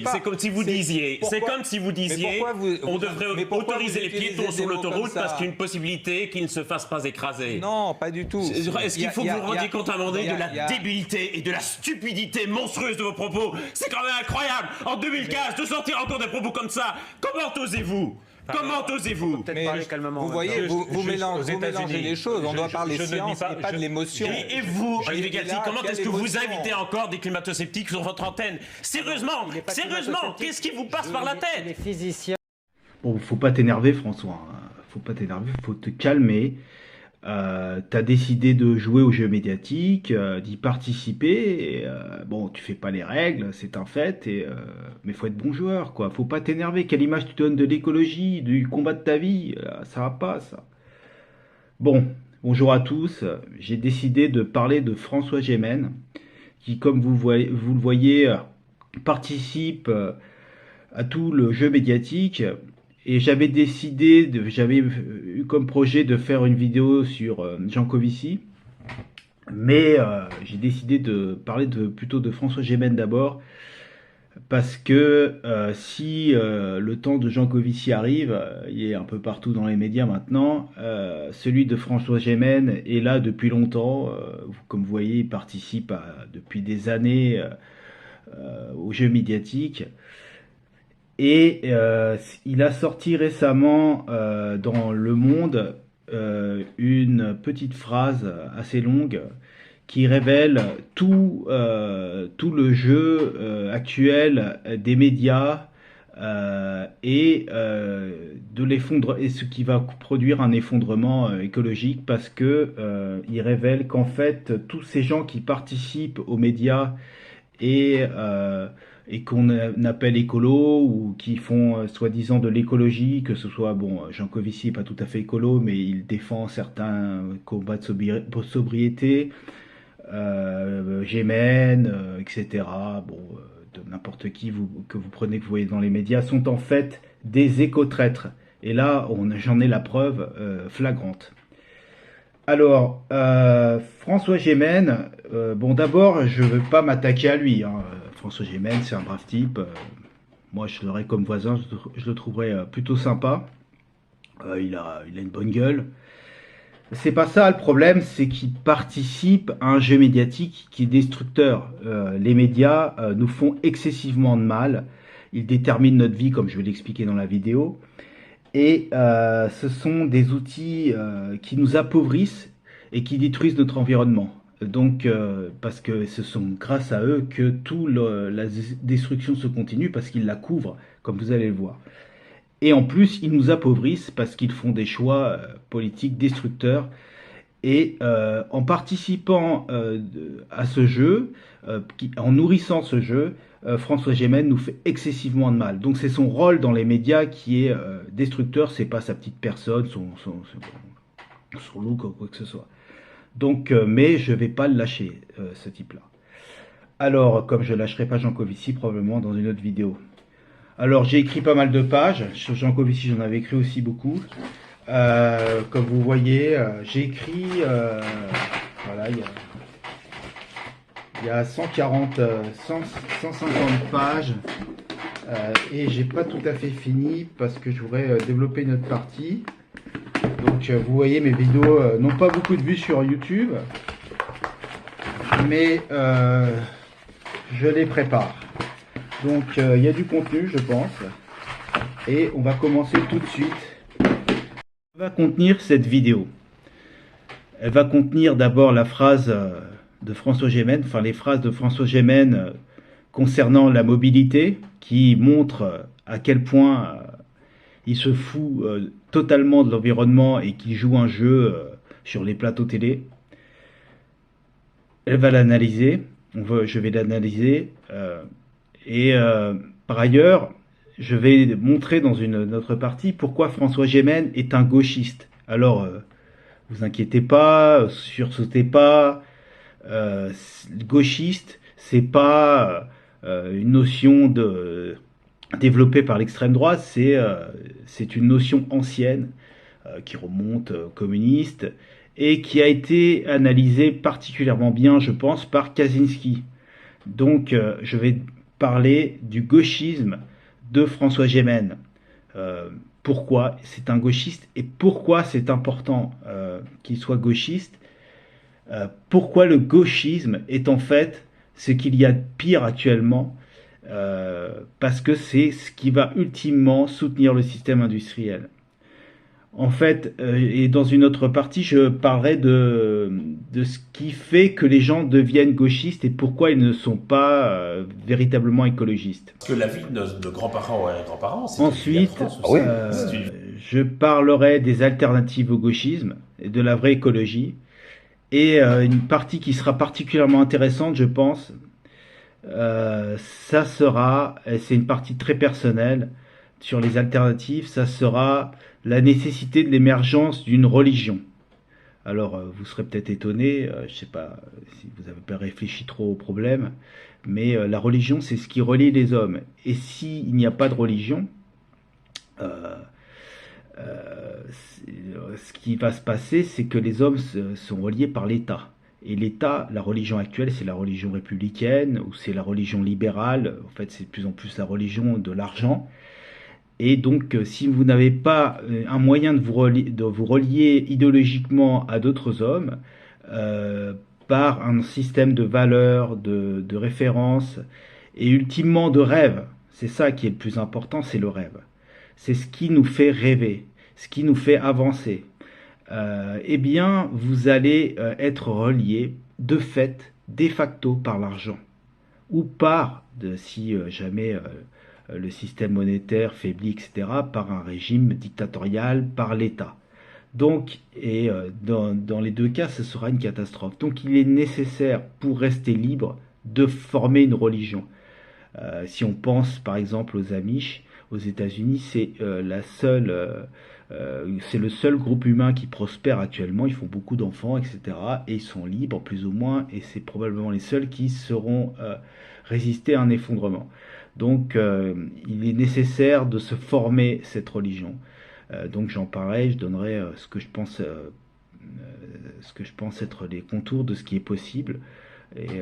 C'est comme si vous disiez, on devrait autoriser les piétons sur l'autoroute parce qu'il y a une possibilité qu'ils ne se fassent pas écraser. Non, pas du tout. Est-ce qu'il faut que vous vous rendiez compte à un moment donné de la débilité et de la stupidité monstrueuse de vos propos? C'est quand même incroyable, en 2015, de sortir encore des propos comme ça. Comment osez-vous? Comment osez-vous? Vous voyez, vous mélangez les choses. On doit parler science et pas de l'émotion. Et vous, Olivier Galti, comment est-ce que vous invitez encore des climato-sceptiques sur votre antenne? Sérieusement, qu'est-ce qui vous passe par la tête? Les physiciens. Bon, faut pas t'énerver, François. Faut pas t'énerver, faut te calmer. T'as décidé de jouer aux jeux médiatiques, d'y participer. Et, bon, tu fais pas les règles, c'est un fait. Mais faut être bon joueur, quoi. Faut pas t'énerver. Quelle image tu donnes de l'écologie, du combat de ta vie? Ça va pas, ça. Bon, bonjour à tous. J'ai décidé de parler de François Gémen, qui, comme vous le voyez, participe à tout le jeu médiatique. Et j'avais eu comme projet de faire une vidéo sur Jancovici, mais j'ai décidé de parler plutôt de François Gémen d'abord, parce que si le temps de Jancovici arrive, il est un peu partout dans les médias maintenant, celui de François Gémen est là depuis longtemps. Comme vous voyez, il participe depuis des années aux jeux médiatiques. Et il a sorti récemment dans Le Monde une petite phrase assez longue qui révèle tout le jeu actuel des médias et ce qui va produire un effondrement écologique, parce que il révèle qu'en fait tous ces gens qui participent aux médias et qu'on appelle écolo, ou qui font soi-disant de l'écologie, que ce soit, bon, Jancovici n'est pas tout à fait écolo, mais il défend certains combats de sobriété, Gémen, etc. Bon, de n'importe qui que vous prenez, que vous voyez dans les médias, sont en fait des éco-traîtres. Et là, j'en ai la preuve flagrante. Alors, François Gémen, bon, d'abord, je ne veux pas m'attaquer à lui, hein. François Gémen, c'est un brave type. Moi, je l'aurais comme voisin, je le trouverais plutôt sympa. Il a une bonne gueule. C'est pas ça le problème, c'est qu'il participe à un jeu médiatique qui est destructeur. Les médias nous font excessivement de mal. Ils déterminent notre vie, comme je vais l'expliquer dans la vidéo. Et ce sont des outils qui nous appauvrissent et qui détruisent notre environnement. Donc, parce que ce sont grâce à eux que toute la destruction se continue, parce qu'ils la couvrent, comme vous allez le voir. Et en plus, ils nous appauvrissent parce qu'ils font des choix politiques destructeurs. Et en participant à ce jeu, en nourrissant ce jeu, François Gémen nous fait excessivement de mal. Donc c'est son rôle dans les médias qui est destructeur, c'est pas sa petite personne, son look ou quoi que ce soit. Donc, mais je vais pas le lâcher, ce type-là. Alors, comme je lâcherai pas Jancovici, probablement dans une autre vidéo. Alors, j'ai écrit pas mal de pages. Sur Jancovici, j'en avais écrit aussi beaucoup. Comme vous voyez, j'ai écrit... voilà, il y a 150 pages. Et j'ai pas tout à fait fini parce que je voudrais développer une autre partie. Donc vous voyez, mes vidéos n'ont pas beaucoup de vues sur YouTube, mais je les prépare. Donc il y a du contenu, je pense, et on va commencer tout de suite. Elle va contenir cette vidéo. Elle va contenir d'abord la phrase de François Gémen, enfin les phrases de François Gémen concernant la mobilité, qui montre à quel point il se fout totalement de l'environnement et qu'il joue un jeu sur les plateaux télé. Elle va l'analyser, je vais l'analyser, et par ailleurs, je vais montrer dans une autre partie pourquoi François Gémen est un gauchiste. Alors, vous inquiétez pas, sursautez pas, gauchiste, c'est pas une notion développée par l'extrême droite, c'est une notion ancienne qui remonte communiste et qui a été analysée particulièrement bien, je pense, par Kaczynski. Donc je vais parler du gauchisme de François Gémen. Pourquoi c'est un gauchiste et pourquoi c'est important qu'il soit gauchiste. Pourquoi le gauchisme est en fait ce qu'il y a de pire actuellement, parce que c'est ce qui va ultimement soutenir le système industriel. En fait, et dans une autre partie, je parlerai de ce qui fait que les gens deviennent gauchistes et pourquoi ils ne sont pas véritablement écologistes. Parce que la vie de nos grands-parents et grands-parents, c'est ensuite, je parlerai des alternatives au gauchisme et de la vraie écologie. Et une partie qui sera particulièrement intéressante, je pense, ça sera, c'est une partie très personnelle sur les alternatives, ça sera la nécessité de l'émergence d'une religion. Alors, vous serez peut-être étonné, je ne sais pas si vous avez pas réfléchi trop au problème, mais la religion, c'est ce qui relie les hommes. Et s'il n'y a pas de religion, ce qui va se passer, c'est que les hommes sont reliés par l'État. Et l'État, la religion actuelle, c'est la religion républicaine, ou c'est la religion libérale. En fait, c'est de plus en plus la religion de l'argent. Et donc, si vous n'avez pas un moyen de vous relier idéologiquement à d'autres hommes, par un système de valeurs, de références, et ultimement de rêves, c'est ça qui est le plus important, c'est le rêve. C'est ce qui nous fait rêver, ce qui nous fait avancer. Eh bien, vous allez être relié de fait, de facto, par l'argent. Ou par, si jamais le système monétaire faiblit, etc., par un régime dictatorial, par l'État. Donc, et dans les deux cas, ce sera une catastrophe. Donc, il est nécessaire, pour rester libre, de former une religion. Si on pense, par exemple, aux Amish, aux États-Unis, c'est c'est le seul groupe humain qui prospère actuellement. Ils font beaucoup d'enfants, etc. Et ils sont libres, plus ou moins. Et c'est probablement les seuls qui sauront résister à un effondrement. Donc, il est nécessaire de se former cette religion. Donc, j'en parlerai, je donnerai ce que je pense être les contours de ce qui est possible. Et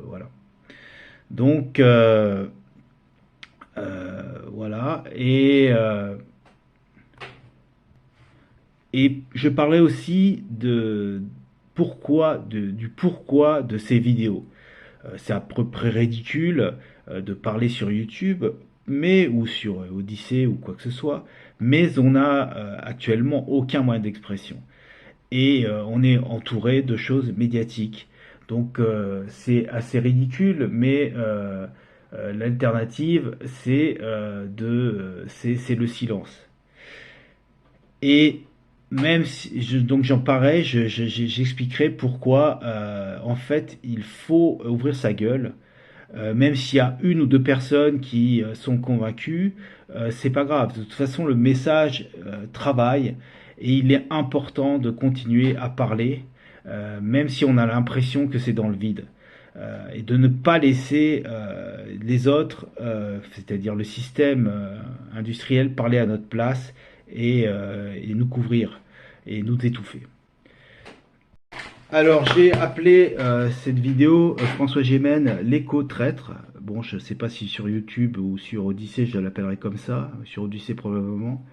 voilà. Donc, voilà. Et je parlerai aussi du pourquoi de ces vidéos. C'est à peu près ridicule de parler sur YouTube, ou sur Odyssée ou quoi que ce soit, mais on n'a actuellement aucun moyen d'expression. Et on est entouré de choses médiatiques. Donc c'est assez ridicule, mais l'alternative, c'est le silence. Et même si donc j'en parlerai, j'expliquerai pourquoi en fait il faut ouvrir sa gueule. Même s'il y a une ou deux personnes qui sont convaincues, c'est pas grave. De toute façon, le message travaille et il est important de continuer à parler, même si on a l'impression que c'est dans le vide. Et de ne pas laisser les autres, c'est-à-dire le système industriel, parler à notre place et nous couvrir et nous étouffer. Alors, j'ai appelé cette vidéo François Gémen l'éco-traître. Bon, je ne sais pas si sur YouTube ou sur Odyssée, je l'appellerai comme ça. Sur Odyssée, probablement,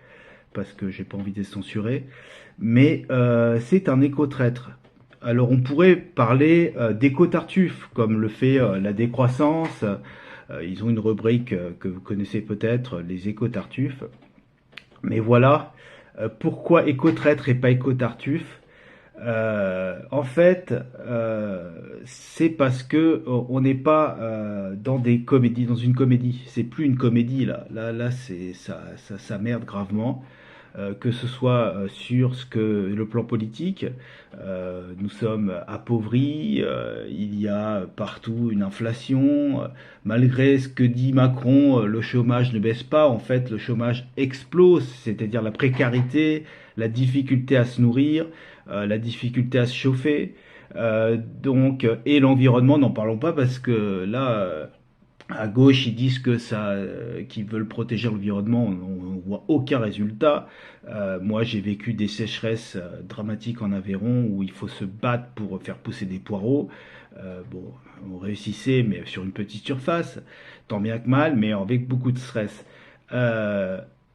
parce que j'ai pas envie d'être censuré. Mais c'est un éco-traître. Alors, on pourrait parler d'éco-tartuffe, comme le fait la décroissance. Ils ont une rubrique que vous connaissez peut-être, les éco-tartuffes. Mais voilà, pourquoi éco-traître et pas éco-tartuffe? En fait, c'est parce que on n'est pas dans une comédie. C'est plus une comédie là, c'est ça merde gravement. Que ce soit sur le plan politique, nous sommes appauvris, il y a partout une inflation, malgré ce que dit Macron, le chômage ne baisse pas, en fait le chômage explose, c'est-à-dire la précarité, la difficulté à se nourrir, la difficulté à se chauffer, et l'environnement, n'en parlons pas parce que là... À gauche, ils disent qu'ils veulent protéger l'environnement, on voit aucun résultat. Moi, j'ai vécu des sécheresses dramatiques en Aveyron où il faut se battre pour faire pousser des poireaux. Bon, on réussissait, mais sur une petite surface, tant bien que mal, mais avec beaucoup de stress.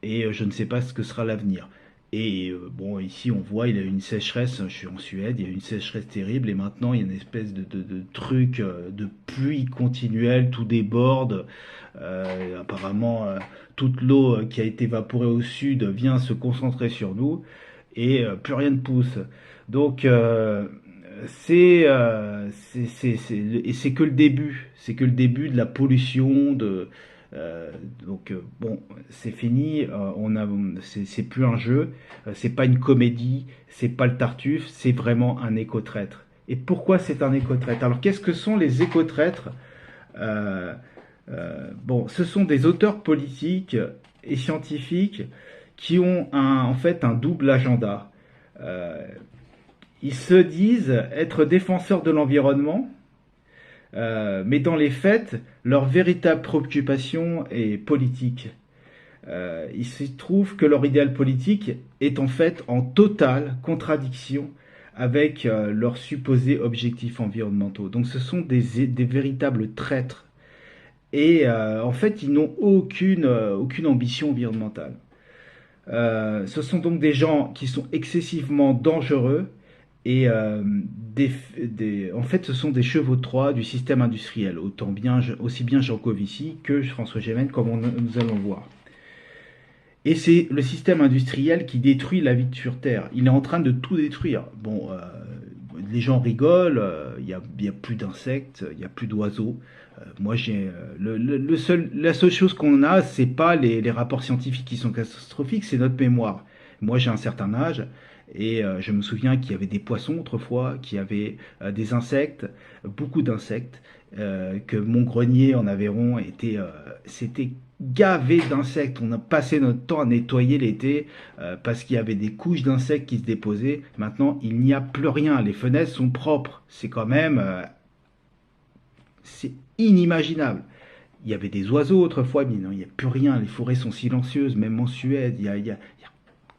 Et je ne sais pas ce que sera l'avenir. Et bon, ici on voit, il y a eu une sécheresse, je suis en Suède, il y a eu une sécheresse terrible, et maintenant il y a une espèce de truc de pluie continuelle, tout déborde. Apparemment, toute l'eau qui a été évaporée au sud vient se concentrer sur nous, et plus rien ne pousse. Donc et c'est que le début, c'est que le début de la pollution, bon, c'est fini, c'est plus un jeu, c'est pas une comédie, c'est pas le Tartuffe, c'est vraiment un éco-traître. Et pourquoi c'est un éco-traître? Alors qu'est-ce que sont les éco-traîtres? Bon, ce sont des auteurs politiques et scientifiques qui ont en fait un double agenda. Ils se disent être défenseurs de l'environnement, mais dans les faits, leur véritable préoccupation est politique. Il se trouve que leur idéal politique est en fait en totale contradiction avec leurs supposés objectifs environnementaux. Donc ce sont des véritables traîtres. Et en fait, ils n'ont aucune ambition environnementale. Ce sont donc des gens qui sont excessivement dangereux et en fait, ce sont des chevaux de Troie du système industriel, aussi bien Jean Covici que François Gémen, comme nous allons voir. Et c'est le système industriel qui détruit la vie sur Terre. Il est en train de tout détruire. Bon, les gens rigolent, il n'y a plus d'insectes, il n'y a plus d'oiseaux. Moi, la seule chose qu'on a, c'est pas les rapports scientifiques qui sont catastrophiques, c'est notre mémoire. Moi, j'ai un certain âge et je me souviens qu'il y avait des poissons autrefois, qu'il y avait des insectes, beaucoup d'insectes, que mon grenier en Aveyron c'était gavé d'insectes. On a passé notre temps à nettoyer l'été parce qu'il y avait des couches d'insectes qui se déposaient. Maintenant, il n'y a plus rien. Les fenêtres sont propres. C'est quand même... c'est inimaginable. Il y avait des oiseaux autrefois, mais non, il n'y a plus rien. Les forêts sont silencieuses, même en Suède.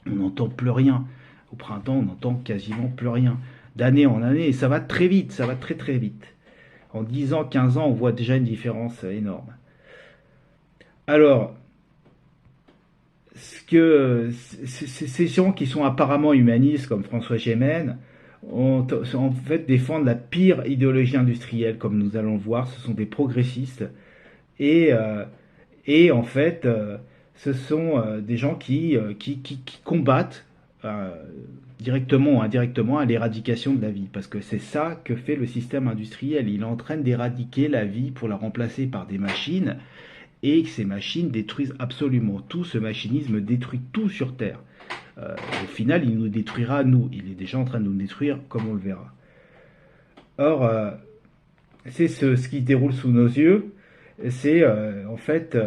On n'entend plus rien. Au printemps, on n'entend quasiment plus rien. D'année en année, et ça va très vite, ça va très très vite. En 10 ans, 15 ans, on voit déjà une différence énorme. Alors, ces gens qui sont apparemment humanistes, comme François Gémen, en fait défendent la pire idéologie industrielle, comme nous allons le voir. Ce sont des progressistes. Et en fait, ce sont des gens qui combattent directement ou indirectement à l'éradication de la vie. Parce que c'est ça que fait le système industriel. Il est en train d'éradiquer la vie pour la remplacer par des machines. Et ces machines détruisent absolument tout. Ce machinisme détruit tout sur Terre. Au final, il nous détruira, nous. Il est déjà en train de nous détruire, comme on le verra. Or, c'est ce qui déroule sous nos yeux. C'est en fait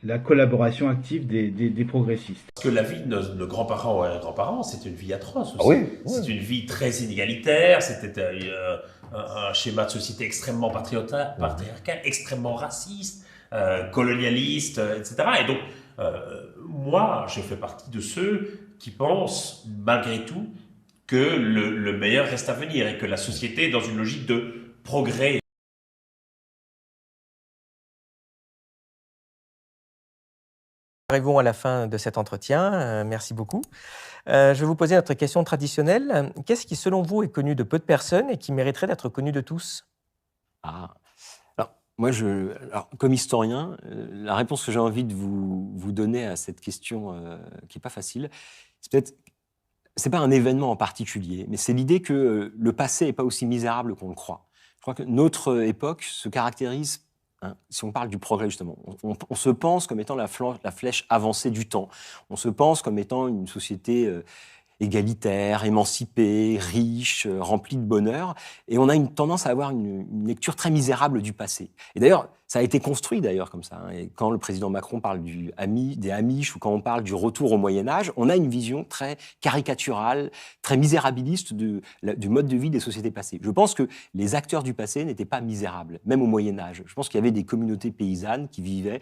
la collaboration active des progressistes. Parce que la vie de nos grands-parents et grands-parents, c'est une vie atroce aussi. Oui, c'est une vie très inégalitaire, c'était un schéma de société extrêmement patriarcal, extrêmement raciste, colonialiste, etc. Et donc, moi, je fais partie de ceux qui pensent, malgré tout, que le meilleur reste à venir et que la société est dans une logique de progrès. Arrivons à la fin de cet entretien. Merci beaucoup. Je vais vous poser notre question traditionnelle. Qu'est-ce qui, selon vous, est connu de peu de personnes et qui mériterait d'être connu de tous? Alors, moi, comme historien, la réponse que j'ai envie de vous donner à cette question qui n'est pas facile, c'est pas un événement en particulier, mais c'est l'idée que le passé n'est pas aussi misérable qu'on le croit. Je crois que notre époque se caractérise, si on parle du progrès justement, on se pense comme étant la flèche avancée du temps. On se pense comme étant une société égalitaire, émancipée, riche, remplie de bonheur. Et on a une tendance à avoir une lecture très misérable du passé. Et d'ailleurs, Ça a été construit d'ailleurs comme ça. Et quand le président Macron parle des Amish ou quand on parle du retour au Moyen-Âge, on a une vision très caricaturale, très misérabiliste du mode de vie des sociétés passées. Je pense que les acteurs du passé n'étaient pas misérables, même au Moyen-Âge. Je pense qu'il y avait des communautés paysannes qui vivaient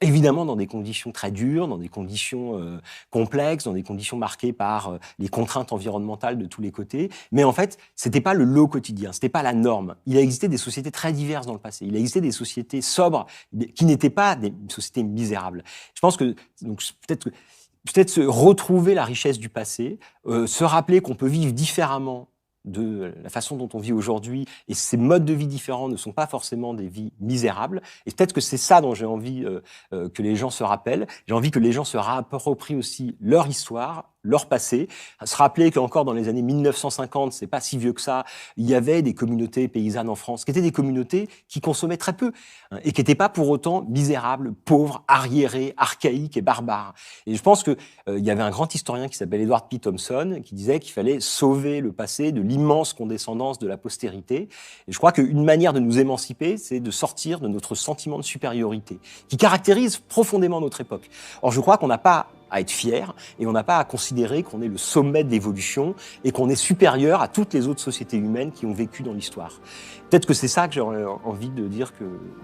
évidemment dans des conditions très dures, dans des conditions complexes, dans des conditions marquées par les contraintes environnementales de tous les côtés. Mais en fait, c'était pas le lot quotidien, c'était pas la norme. Il a existé des sociétés très diverses dans le passé. Il a existé des sociétés sobres qui n'étaient pas des sociétés misérables. Je pense que donc peut-être se retrouver la richesse du passé, se rappeler qu'on peut vivre différemment de la façon dont on vit aujourd'hui, et ces modes de vie différents ne sont pas forcément des vies misérables, et peut-être que c'est ça dont j'ai envie que les gens se rappellent. J'ai envie que les gens se réapproprient aussi leur histoire, leur passé, se rappeler qu'encore dans les années 1950, c'est pas si vieux que ça, il y avait des communautés paysannes en France, qui étaient des communautés qui consommaient très peu, hein, et qui n'étaient pas pour autant misérables, pauvres, arriérés, archaïques et barbares. Et je pense que il y avait un grand historien qui s'appelle Edward P. Thompson, qui disait qu'il fallait sauver le passé de l'immense condescendance de la postérité. Et je crois qu'une manière de nous émanciper, c'est de sortir de notre sentiment de supériorité, qui caractérise profondément notre époque. Or, je crois qu'on n'a pas à être fier, et on n'a pas à considérer qu'on est le sommet de l'évolution et qu'on est supérieur à toutes les autres sociétés humaines qui ont vécu dans l'histoire. Peut-être que c'est ça que j'aurais envie de dire,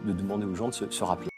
de demander aux gens de se rappeler.